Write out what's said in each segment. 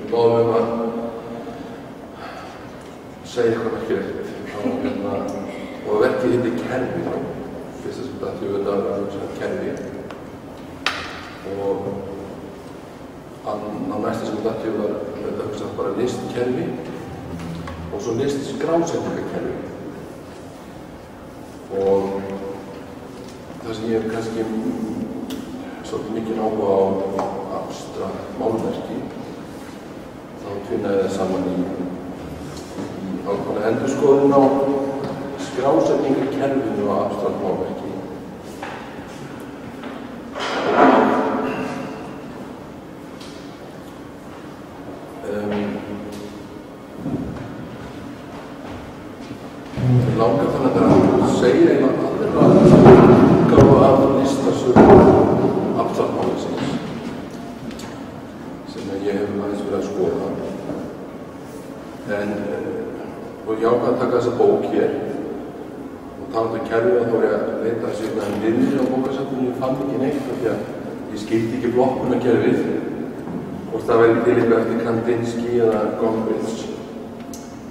báðum að segja eitthvað merkilegt og verkið heitir Kerfi fyrsta sem þetta var Kerfi og á næsta sem þetta var bara listkerfi og svo listskrásetningakerfi og það sem ég hef kannski svolítið mikið áhuga á abstrakt málverki þá tvinnaði það saman í ákveðna endurskoðun á skrásetningakerfinu og abstrakt málverki. Ég langar þannig að segja einhvern aðra útgáfu af listasögu abstrakt málverksins sem ég hef aðeins verið að skoða. Og ég ákvað að taka þessa bók hér og tala um kerfið og þá var ég að leita að sér með niður á bókasafninu og ég fann ekki neitt af því að ég skildi ekki flokkunarkerfið hvort það væri til eitthvað eftir Kandinsky eða Gombrich.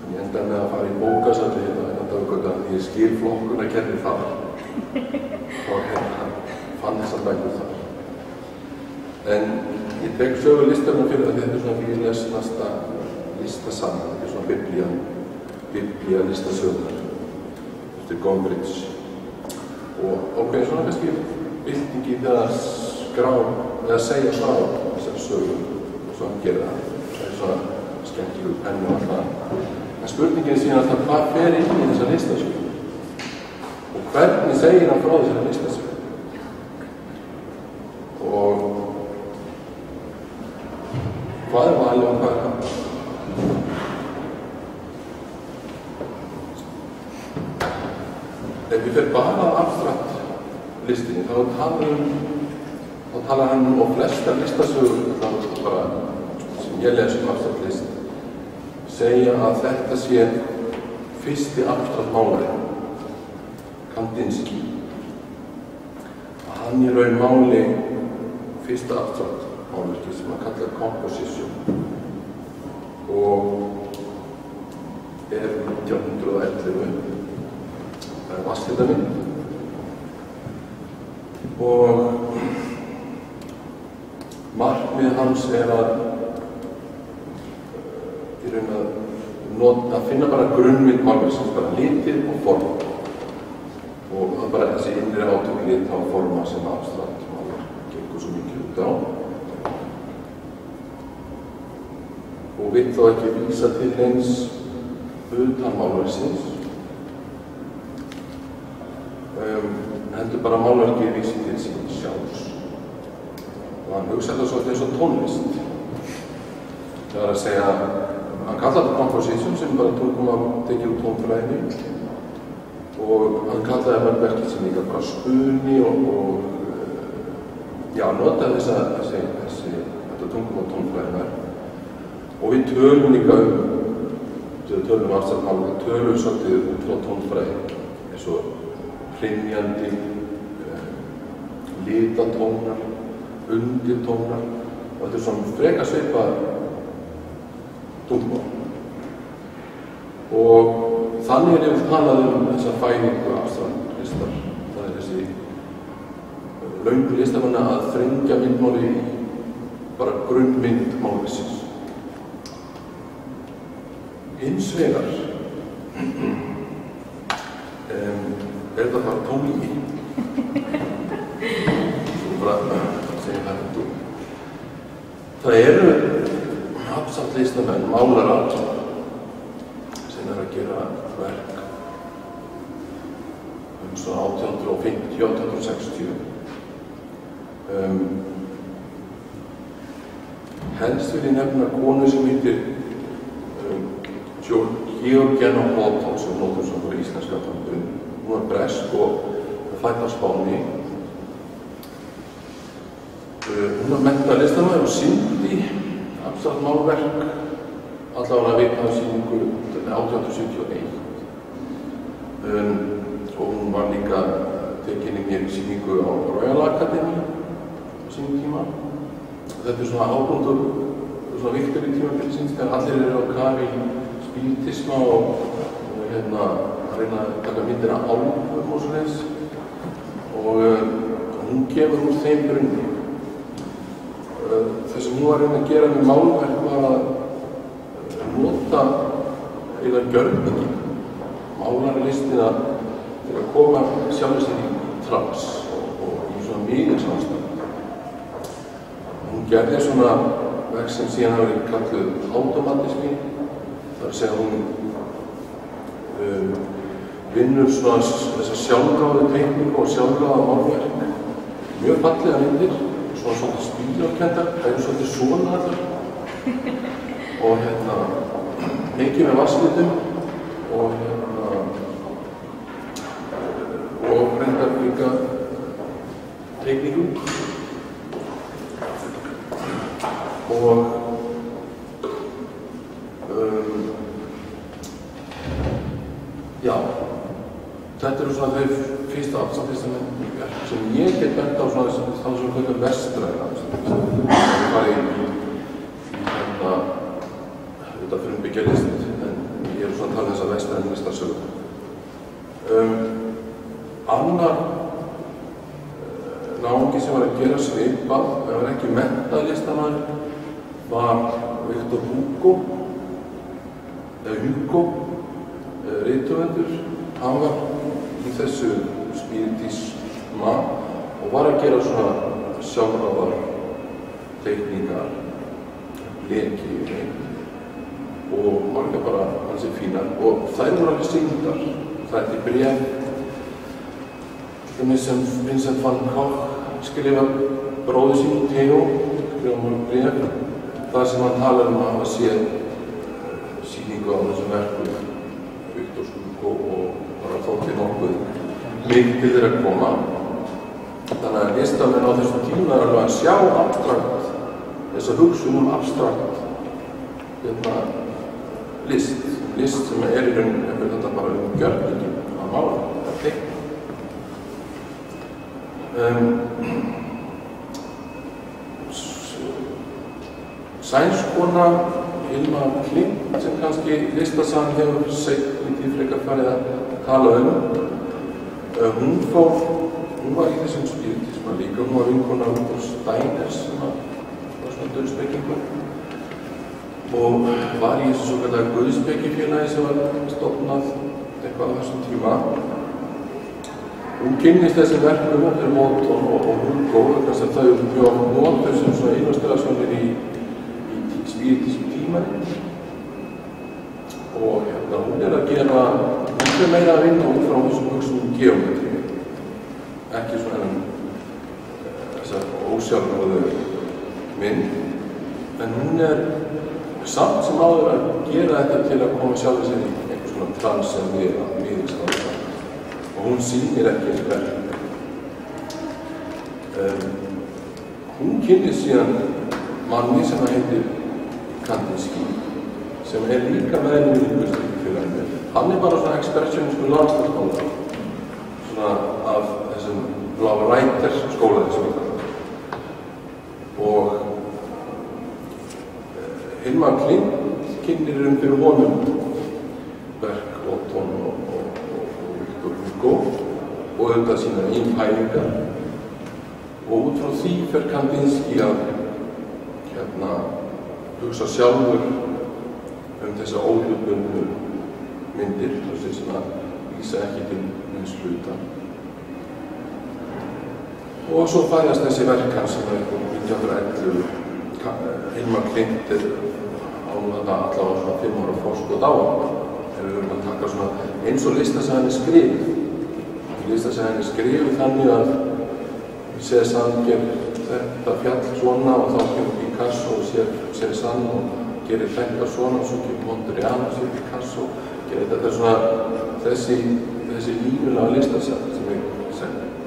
Ég endaði með að fara í bókasafni hérna að ég skil flokkunarkerfið þar og fann þessar bækur þar. En ég tek sögu listarna fyrir að þetta er svona fyrir næsta listasamn, þetta er svona biblía listasögnar eftir Gombrich og ákveðin svona kannski byltingi í það að skrá eða segja frá þessari sögu og svo hann gerir það er svona skemmtilegur penn og alltaf en spurningin er síðan alltaf hvað fer inn í þessa listasögu og hvernig segir hann frá þessari listasögu og hvað er valið og hvað er hann ef við fyrir bara abstrakt listinni, þá talar hann og flesta listasögur bara, sem ég les abstrakt list segja að þetta sé fyrsti abstrakt málari Kandinsky að hann í raun máli fyrsta abstrakt málverki sem hann kallar composition og er 1911 það er vatnslitamind og markmið hans er að í raun að finna bara grunnmynd málverksins, bara litir og form og það er bara þessi innri átök lita og forma sem abstrakt málverk gengur svo mikið út á og vill þá ekki vísa til eins utan málverksins heldur bara málverkið vísi til sín sjálfs og hann hugsaði það svolítið eins og tónlist það er að segja hann kallar þetta composition sem bara tókum að tekið úr tónfræðinni og hann kallaði verkið sem líka bara spuni og já, notaði þetta tungum á tónfræðinar og við tölum líka við tölum abstrakt málverk, við tölum svolítið út frá tónfræði eins og hrynjandi, litatónar, undirtónar og þetta er svona frekar svipað tungumál. Og þannig er ég talað þessa fæðingu abstrakt listar. Það er þessi löngu listamanna að þrengja myndmáli í bara grunnmynd málverksins. Hins vegar er þetta bara tónlíki svo bara segja það út það eru abstrakt listamenn, málarar sem að gera verk svona 1850, 1860 helst vil ég nefna konu sem heitir Georgiana Houghton sem notur sem fyrir íslenska tungu. Hún var bresk og fædd á Spáni. Hún var menntaður listamaður og sýndi abstrakt málverk allavega vitnað sýningu 1871. Og hún var líka tekin inn í sýningu á Royal Academy á sínum tíma. Þetta svona ábúndur, svona Viktoríu tímabilsins þegar allir eru á kafi í spiritisma og að reyna að taka myndir af álfum og svoleiðis. Og hún kemur úr þeim grunni. Það sem hún var að reyna að gera með málverk var að nota eiginlega gjörningi, málarlistina til að koma sjálfur sér í trans og í svona miðilsástand. Hún gerði svona verk sem síðan hafa verið kalluð automatismi, þar að segja hún vinnur svona þessa sjálfráðu teikningu og sjálfráða málverk, mjög fallega myndir, svona svolítið stílokendar, það eru svolítið svona allar og mikið með vatnslitum og reyndar líka teikningum og já, þetta eru svona þau fyrsta afstæðisverk sem ég get bent á svona þá sem kvölda vestræna það var í þetta frumbyggjarlist en ég er svona að tala þess að vestræna listarsögu. Annar náungi sem var að gera svipað, það var ekki menntalistamæður, var Victor Hugo, rithöfundur. Hann var í þessu spiritisma og var að gera svona sjálfráðar teikningar, leki og marga bara hansi fínar og þær voru alveg sýndar. Það er bréf sem Vincent van Gogh skrifa bróður sín Theo, skrifa mjög bréf þar sem hann talar að hafa séð sýningu á þessum verkum Victor Hugo og bara þótti nokkuð mikið til þeirra að koma. Þannig að listamenn á þessum tíma er alveg að sjá abstrakt, þessa hugsun abstrakt list sem er í rauninni þetta bara gjörningin að mála, að teikna. Sænskona Hilma Klint sem kannski listasagan hefur lítið frekar farið að tala hún var í þessum spiritisma líka, hún var vinkona Rudolf Steiner sem var svona dulspekingur og var í þessu svokallaða guðspekifélagi sem var stofnað eitthvað á þessum tíma. Hún kynnist þessum verkum fyrir Morton og Hugo þess að þau bjóða notur sem svona illustrationir í spiritism tímaritt og hún er að gera miklu meira að vinna út frá þessum hugsunum geometri, ekki svona þessar ósjálfráðu mynd, en hún er samt sem áður að gera þetta til að koma sjálfur sér í einhvers konar trans sem miðilsástand og hún sýnir ekki eins verk. Hún kynnist síðan manni sem heitir Kandinsky sem er líka meðlumur í Guðspekifélaginu. Hann er bara svona expressionisku landslagsmálar svona af þessum Blau Reiter skóla þessum og Hilma Klint kynnir fyrir honum verk Otton og Victor Hugo og auðvitað sína eigin pælingar og út frá því fer Kandinsky að hugsa sjálfur þessa óhlutbundnu myndir sem að vísa ekki til eins hluta og svo fæðast þessi verk hans sem er 1911 Hilma Klint er allavega svona 5 ára forskot á hann ef við verðum að taka svona eins og listasagan er skrifið. Listasagan er skrifið þannig að Cézanne gerir þetta fjall svona og þá kemur Picasso og sér Cézanne og gerir þetta svona og svo kemur Mondrian og sér Picasso. Þetta er svona þessi línulega listasaga sem er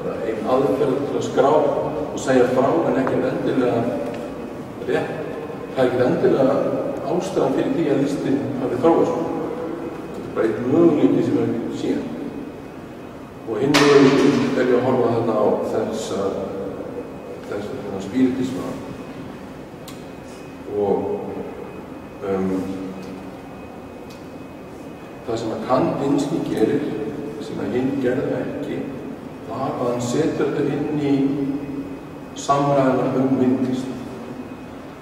bara einn aðferð til að skrá og segja frá en ekki endilega rétt. Það er ekki endilega ástæðan fyrir því að listin hafi þróast. Þetta er bara einn möguleiki sem er síðan. Og hinn er ég að horfa þarna á þessa spiritisma og það sem að Kandinsky gerir, sem að hinn gerði ekki, var að hann setur þetta inn í samræðuna myndlist.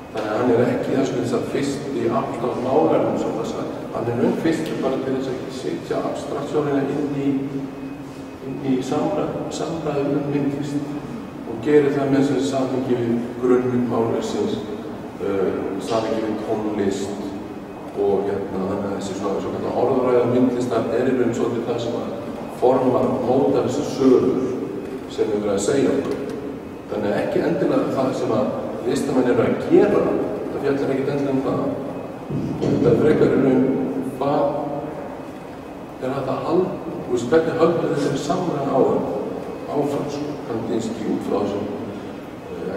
Þannig að hann ekki þess að fyrsti afslátt málarinn, svo það sagt. Hann fyrst bara til þess að setja abstraktsjónina inn í samræðu myndlist og gerir það með þessi samhengi við grunnmynd málarsins, samhengi við tónlist og þannig að þessi svona orðræða myndlistar í raun svolítið það sem að móta þessi sögur sem við verðum að segja okkur. Þannig að ekki endilega það sem að listamenn að gera, það fjallar ekkert endilega það. Það frekar í raun hvað hægt að halda, hvernig höldur þessari samræðan áfram, Kandinsky út frá þessum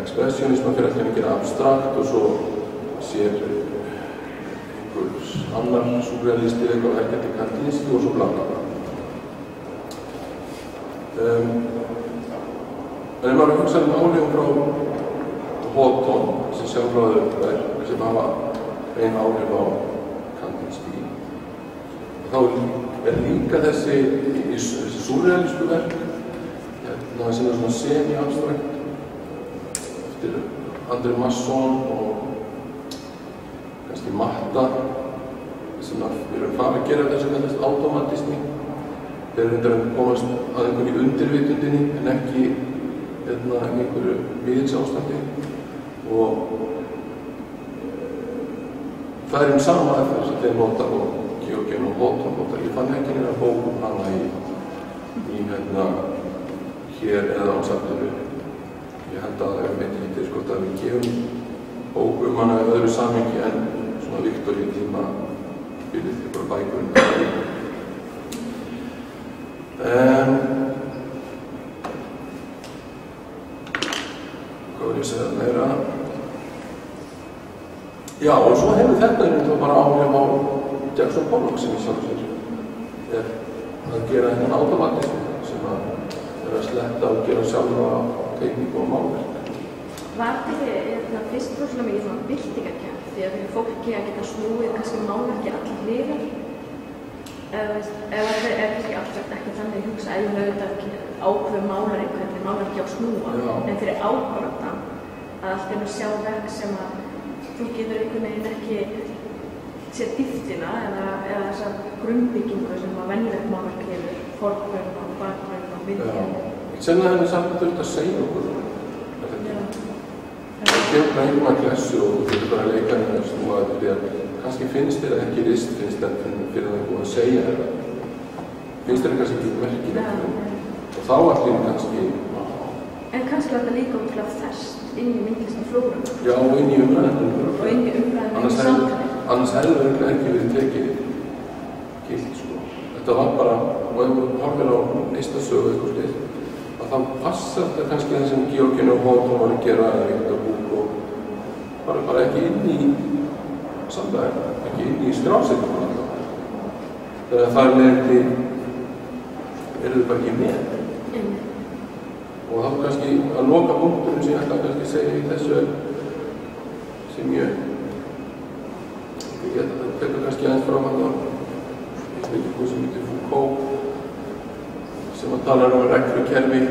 expressionism fyrir að gera abstrakt og svo sér einhvers annar surrealisti eitthvað ekki til Kandinsky og svo bla bla bla. En ef maður hugsa áhrifum frá Houghton, þessi sjálfráðu verk sem hafa einn áhrif á Kandinsky, þá líka þessi surrealísku verk sem svona semi-abstrakt eftir André Masson og kannski Matta sem við erum farið að gera þessu kallast automatismi. Þeir reyndar að komast að einhverju undirvitundinni en ekki einhverju miðilsástandi og það er sama eftir sem þeir nota og Georgien og Houghton nota. Ég fann ekki neina bókum hana í hér eða á safninu. Ég held að það veit lítið að við gefum bókum hana í öðru samhengi en svona Viktoríutíma byrðið ykkur bækurinn. Hvað vil ég segja meira? Já, og svo hefur þetta bara áhrif á Jackson Pollock sem ég sjálf sér að gera einhvern automatism sem að sletta og gera sjálfa tekníku og málverk. Var þetta fyrst rosalega mikið svona byltingarkennd því að fyrir fólki að geta snúið kannski málverki allir hliðar eða kannski abstrakt ekki þannig hugsa að ég auðvitað ákveð málar einhvern málverki á snúa en fyrir áhorfandann að allt sjá verk sem að þú getur einhvern veginn ekki sér dýptina eða þessa grunnbyggingu sem að venjulegt málverk hefur, forgrunn og bakgrunn og myndin. Sennilega henni samt að segja okkur. Það kemur einhverjum klessu og þú getur bara að leika henni að snúa þetta því að kannski finnst þér ekki rist finnst þér fyrir það búið að segja þetta. Finnst þér kannski ekki merkilegt og þá allir kannski. En kannski var þetta líka útláð þess inn í myndlistarflórum. Já, og inn í umræðinu. Og inn í umræðinu í samtali. Annars hefði það ekki verið tekið gilt, sko. Þetta var bara, og ef við horfum á listasögu eitthvað slið, að þá passar þetta kannski það sem Georgien og Houghton var að gera eða eitthvað búk og bara ekki inn í samdæðinu, ekki inn í skrásetninguna. Þegar það leðandi þau bara ekki með. Og þá kannski að loka punktunum sem ég ætla að kannski segja í þessu sem ég tekur kannski aðeins fram að það ég veit ekki hvað sem heitir Foucault sem að tala reglukerfi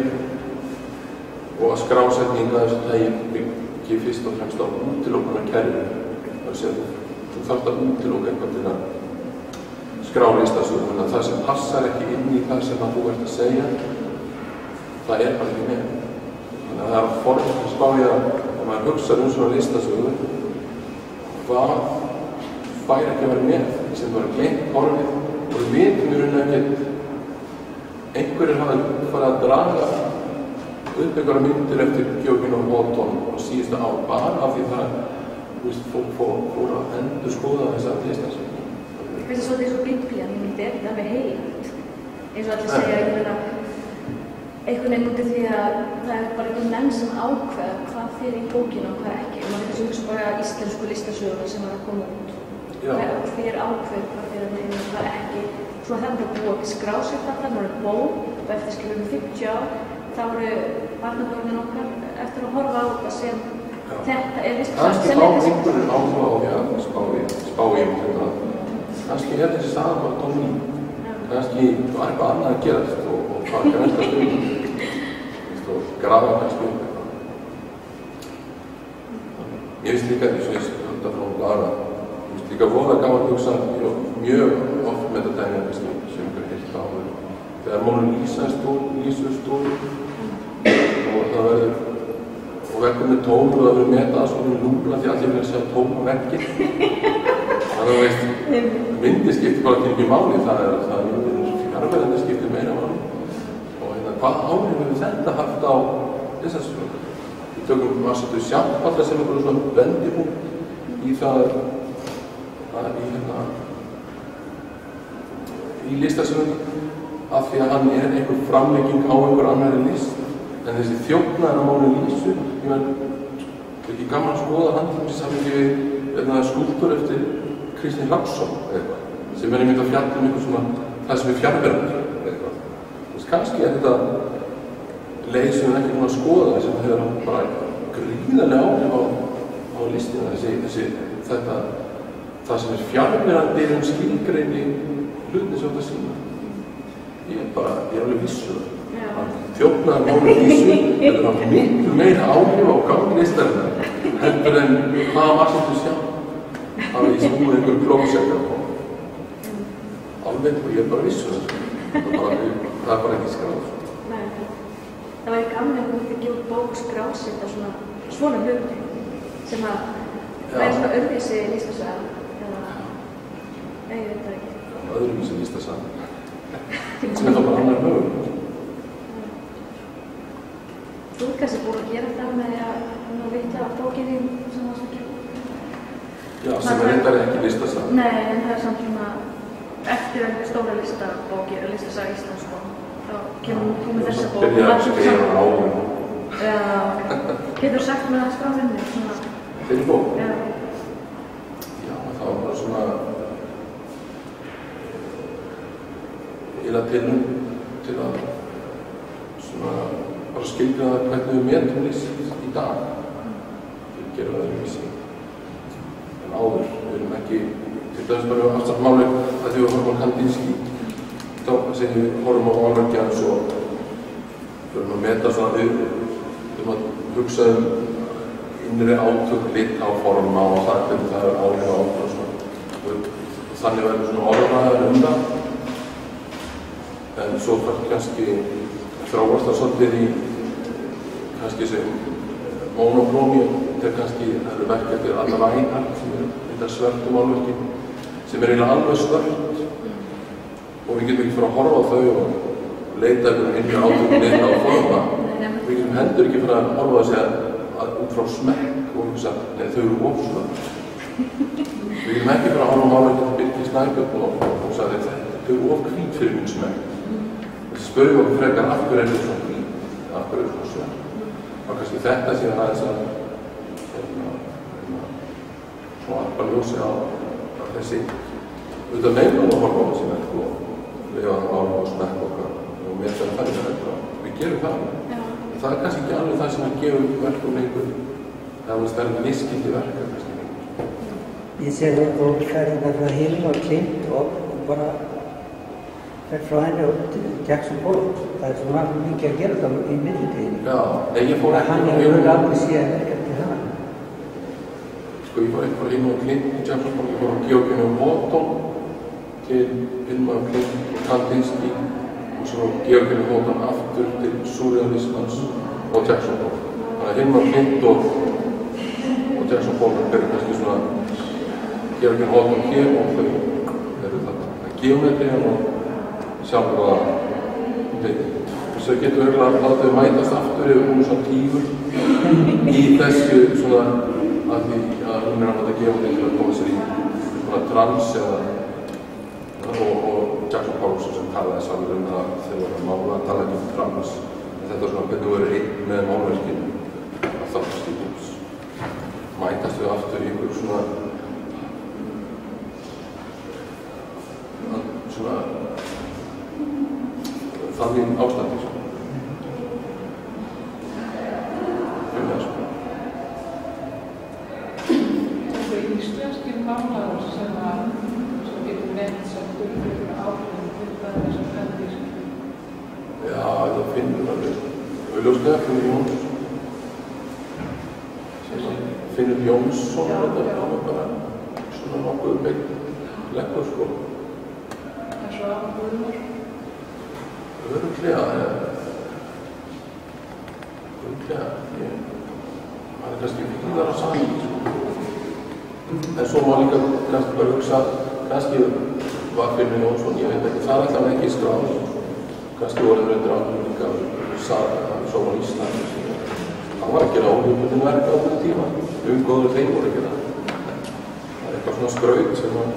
og að skrásetninga þessu tægi byggir fyrst og fremst á útilokunarkerfi. Það sé að þú þarft að útiloka eitthvað til að skrá listasögu, þannig að það sem passar ekki inn í það sem að þú ert að segja það er bara ekki með. Þannig að það er að forðast að spája að maður hugsa svona listasögu hvað fær ekki að vera með sem bara gleymt horfið og við vitum í raun ekkert einhverjir hafa farið að draga upp einhverja myndir eftir Georgien og Houghton og síðustu ár bara af því það fólk fór að endurskoða þessa listasögu. Þetta er svolítið eins og Biblían, ég myndi þetta alveg heilagt eins og allir segja einhvern veginn út af því að það er bara einhvern menn sem ákveða hvað fyrir í bókinu og hvað ekki. Maður getur hugsa bara íslensku listasöguna sem var að koma út. Hver ákveð hvað fyrir að neina og hvað ekki. Svo það voru búið að skrásetja það, það voru bók og eftir skilum 50 ár þá voru barnabörnin okkar eftir að horfa á þetta sem þetta vist kannski fá einhverjum áhuga á því að spá í þetta. Kannski þessi saga bara tómi. Kannski var eitthvað annað að gerast og hvað er næsta stund. Og grafa kannski upp eitthvað. Ég finnst líka því sem ég handa frá Lara. Ég finnst líka voða gaman að hugsa mjög oft með þetta dæmi sem ykkur heilt áður. Þegar Mónu Lísu stóð og það verður og vekkur með tónu og það verður metað svona núla því allir verður að sjá tónu á vekkir. Þannig að myndi skiptir bara ekki máli, það fjarverðandi skiptir meira máli. Og hvað áhrif hefur þetta haft á þessar sögur? Við tökum Massaðu sjálf alltaf sem einhverjum svona vendipunkt í það í listasögunni af því að hann einhver framlegging á einhver annari list. En þessi þjófnaður á Mónu Lísu, ég menn, ekki gaman að skoða handlýmssamlingi við skúlptúr eftir Kristinn Hrafnsson eitthvað, sem einmitt að fjalla einhver svona, það sem fjarverandi eitthvað. Kannski þetta leið sem við ekki búin að skoða sem hefur bara gríðarlega áhrif á listina, það sem fjarverandi skilgreini hlutin sem þetta sína. Ég er alveg vissu þjófnaður Mónu Lísu hefur haft miklu meira áhrif á gangi listarinnar heldur en hvað Massaðu sjálf hafi í snúið einhverjum klósekar á honum. Alveg, og ég er bara vissu það er bara ekki skráð. Nei, það væri gaman að þú myndi gefa út bók skrásetta svona hluti sem að væri svona öðruvísi listasaga eða, nei, ég veit það ekki. Öðruvísi listasaga sem er þá bara annar mögulegur. Þú ert kannski búin að gera það með því að vitja bókinni sem það svona Já, sem reyndar ekki listasaga. Nei, en það er samt svona eftir einhver stóra listasaga Íslands þá kemur þú með þessa bók Byrja að skrifa áður. Já, getur sagt með það skráðinni svona Þeirri bók? Já, það var bara svona til að svona bara skilgreina hvernig við metum list í dag. Við gerum það öðruvísi en áður. Við erum ekki, til dæmis bara við aftur máli að því við horfum á Kandinski, þá sem við horfum á málverkið svo við erum að meta svona við erum að hugsa innri átök, lit á forma og það hvernig það er áhrif á átök og svona. Þannig verður svona orðræðar það. En svo fær kannski þróast það svolítið í kannski sem monokrómi, það eru verk eftir alla vænar sem þetta svörtu málverki sem eiginlega alveg svört og við getum ekki fara að horfa á þau og leita einhvern innri átök lit á forma. Við getum heldur ekki fara að horfa að segja út frá smekk og hugsa, nei þau eru ofsvört. Við getum ekki fara að horfa á málverki til Birgir Snæbjörn og hugsa að þau eru ofhvít fyrir minn smekk. Spurðum okkur frekar af hverju þetta svona hvít, af hverju þetta svona svart. Og kannski þetta sé aðeins að svona alveg ljósi á þessi auðvitað meðlum að horfa á þessi verk og lifa á smekk okkar og með þetta þannig að við gerum það. Það er kannski ekki alveg það sem við gefum verkum einhvern, það er stærlega nýskildi verka kannski. Ég sé þetta og ferðina frá Hilma Klint og bara frá henni og Jackson Pollock. Það er svona mikið að gera það í millitíðinni. Já, ég fór ekki hann hefur aldrei séð eftir það. Sko, ég fór ekki frá Hilma Klint til Jackson Pollock, ég fór á Georginu Hóton til Hilma Klint og Kandinski og svo Georginu Hóton aftur til Surrealismans og Jackson Pollock. Þannig að Hilma Klint og Jackson Pollock eru kannski svona Georginu Hóton hér og þau eru þarna. Geometrian og sjálfur þess að getur auðvitað að láta þau mætast aftur yfir hún svona tífur í þessu svona að því að hún er að gefa til að koma sér í svona trans og Jackson Pollock sem talaði sjálfur það þegar það mála að tala ekki trans en þetta er svona hvernig þú verður einn með málverkinu að þáttast í hús mætast þau aftur í einhver svona þannig ástandi nálaður sem getur nefnt sem fyrir áhrifin til það sem hendir? Já, það finnur alveg. Augljóslega Finnur Jóns. Finnur Jónsson, þetta var bara svona nokkuð beint leggur sko. En svo Guðmur? Örugglega, það kannski víðar á saman sko. En svo má líka kannski bara hugsa, kannski var Finnur Jónsson, ég veit ekki, það er alltaf ekki skráð. Kannski voru reyndar áhrifin líka Sóma Íslandi. Hann var að gera óhugmyndin verk á þessum tíma. Góður þeir voru að gera. Það er eitthvað svona skraut sem að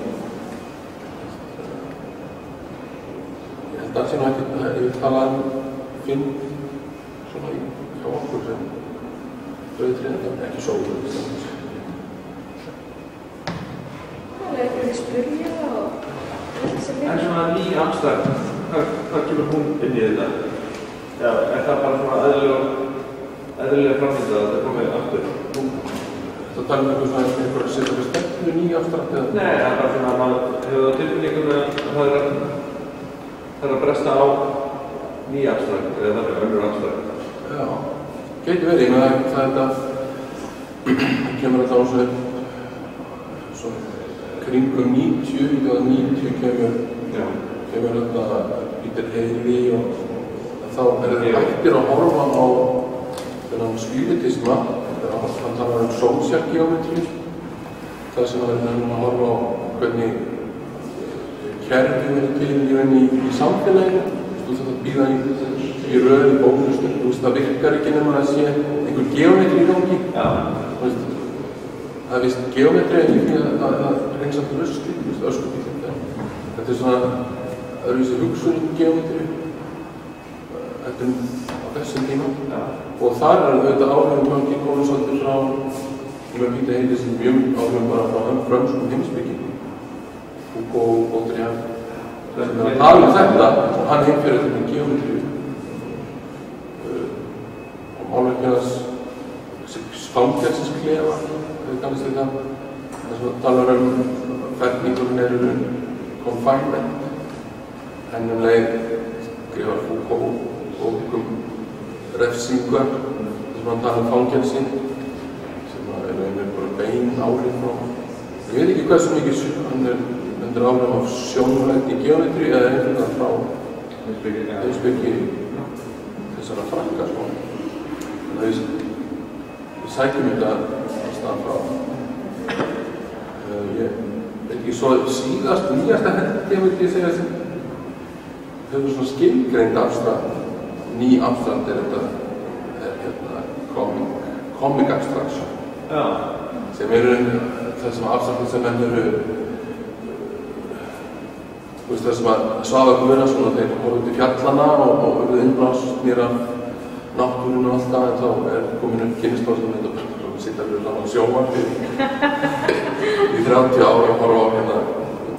ég held að sé nú ekki, ég vil tala Finn svona hjá okkur sem brauðtryggandi, ekki Sóma Íslandi. Það er eitthvað spyrja og þetta sem En svona ný abstrakt, hvað kemur hún inn í þetta? Já, það bara svona eðlilega framvinda að þetta komið aftur? Það tala eitthvað svona eitthvað að setja fyrir stefnu ný abstrakt eða? Nei, það bara svona að maður hefur á tilfinningunni að það er að bresta á ný abstrakt eða það er önnur abstrakt. Já, geti verið, ég með það kemur alltaf á svona kringum 90 kemur alltaf Peter Heili og þá þeir hættir að horfa á þennan spiritisma, hann talar sósíalgeometrí, það sem að horfa á hvernig kerfið til í samfélaginu, þú þarf að bíða í röð í bóklustum, það virkar ekki nema að sé einhver geometrí í gangi. Það er vist geometrí en líka að reynsa til rusli, öskubíl. Þetta er svona öðruvísi hugsun geometrí. Þetta á þessum tíma. Og þar er auðvitað áhrifum gangi komið svolítið frá Peter Heili sem mjög áhrifum bara frá frönskum heimspekingum. Hugo Baudrillard sem er að tala þetta og hann heimferði þetta með geometrí. Og málverkjarnas fangelsisklefa, þau kannast þetta. Þess að tala ferningurinn eru confinement. En leið skrifar Foucault bók refsingu, þess að hann tala fangelsi, sem er bara bein áhrif frá. Ég veit ekki hversu mikið hann er undir áhrif af sjónrænt í geometrí eða einhverja frá heimspeki þessara frakka sko. Þannig að við sækjum þetta að stað frá. Ég veit ekki, svo síðast, nýjasta hendi ég myndi segja sem hefur svona skilgreind abstrakt. Ný abstrakt er þetta comic abstraction. Já. Sem eru þessum abstraktum sem eru þessum að Svavar Guðnason og þeir voru út í fjallana og verið innblásnir af náttúrinu og allt það, en þá er komin upp kynnistóð sem þetta sittar fyrir saman sjónvarpi í 30 ára og horfa á hérna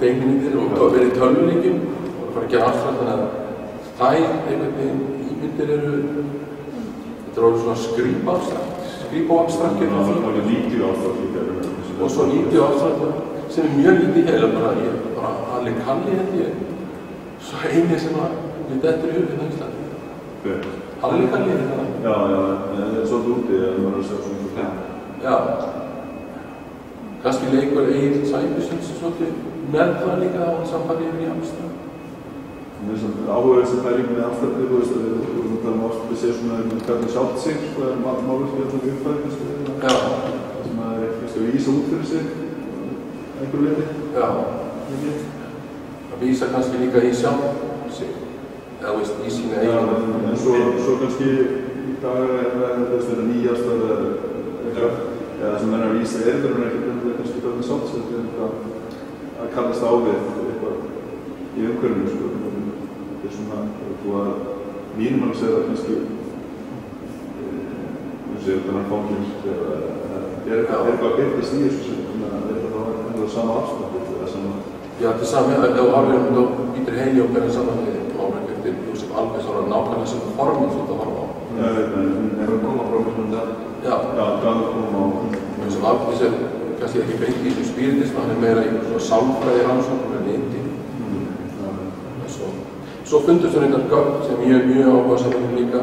teikningar og verið í tölvuleikjum og fara að gera abstrakt, þannig að þær einhvern veginn ímyndir eru þetta er orðið svona skrípóabstrakt það var lítið abstrakt líka og svo lítið abstrakt sem er mjög lítið heila bara allir kalli held ég svo eini sem að við dettur í hug í Íslandi allir kalli þetta Já, það er svolítið úti að það var að segja svona Já kannski leikur Egill Sæbjörnsson svolítið með það líka á hann sambandi yfir í abstrakt Mér finnst áhugaverð sem pæling með abstrakti, þú veist að við vorum að tala ástæði sér svona hvernig sjálft sig, sko, er málur sem við ætlum að uppfæða, kannski, það sem að er vísa út fyrir sig, einhverju leiti. Já, að vísa kannski líka í sjálf sig, eða veist, í sína eigin. En svo kannski í dag er þetta nýjast eða það sem er að vísa erðurinn ekkert kannski hvernig sjálft sig, þetta er að kallast á við eitthvað í umhverfinu, sko. Það er svona, þú að mínum að segja það kannski þú séu þannig fangins er eitthvað að byrjast í þessu sem að þetta er sama afstætt eða sama Já, þetta er sami, ef þú horfir þá Peter Heili og berið saman við málverk eftir Jósef Alves ára nákvæmlega sem formið þú þetta horfa á Það er koma frá mjög svona Já, það koma á Jósef Alves er kannski ekki beint í þessu spiritisma, hann meira í svona sálfræði rannsóknum en indi. Svo fundust það reyndar gögn sem mjög áhugasamur líka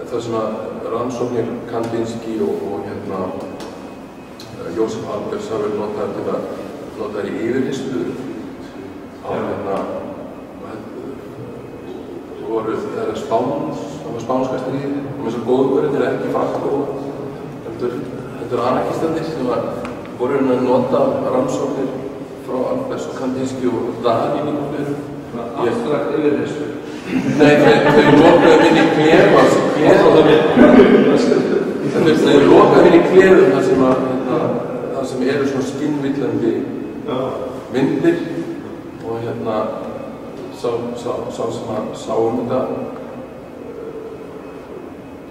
það sem að rannsóknir Kandinsky og Jósef Albers hafa verið notaðar í yfirheyrslu á það var spánska stríðið og með svo góðgörðin ekki Franko heldur anarkistandir sem voru að nota rannsóknir frá Albers og Kandinsky og Dahlin og fleiri. Abstrakt yfirheyrslu. Nei, þau lokaðu minni í klefa þau lokaðu minni í klefum það sem eru svona skinnvillandi myndir og sá sem að sá þetta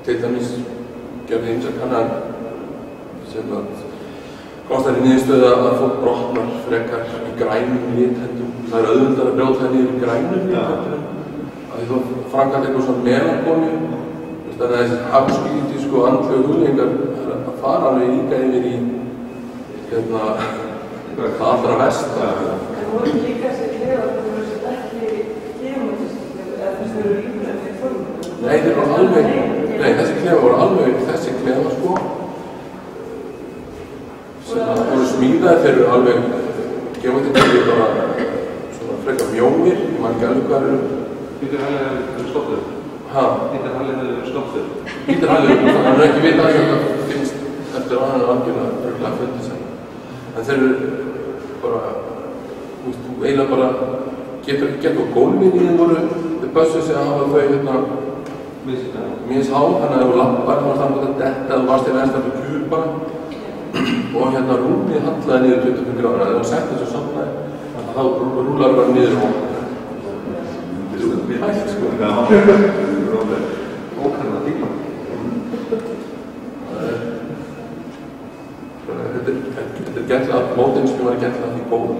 til dæmis gerði ýmsar kannan sem að komst þær í niðurstöðu að fólk brotnar frekar í grænum lithendum. Það auðveldara að brjóta niður í grænum lithendum. Því þú framkvæmdi eitthvað svona melankómi, þannig að þessi afskýtísku og andlegu hugleiðingar að fara alveg líka yfir í það allra versta. En voru líka þessi klefa, þú veist ekki geometriskt, eða þessi eru líflega fyrir formum? Nei, þessi klefa voru alveg þessi klefa sko. Sem að voru smíðaði þeir eru alveg geometriskt bara svona frekar mjóir, ég man ekki alveg hvað eru. Peter Halle hefur verið stoppuð. Peter Halle hefur verið stoppuð. Peter Halle, hann ekki vitað að þetta finnst eftir að hann algjörlega örgulega fundið sig. En þeir eru bara, þú eiginlega bara getur ekki gett á gólfinu í þeim voru, þeir bössuð sig að hafa þau mishá, þannig að þú lappar, þú varst að detta, þú varst í næsta fyrir kjúpa og rúmið hallaði niður 25 gráður, þegar þú sett þessu samnæði, þá rúlar bara niður og hægt sko. Ókanna tíma. Þetta er gætlega, mótinn sem var gætlega því góð.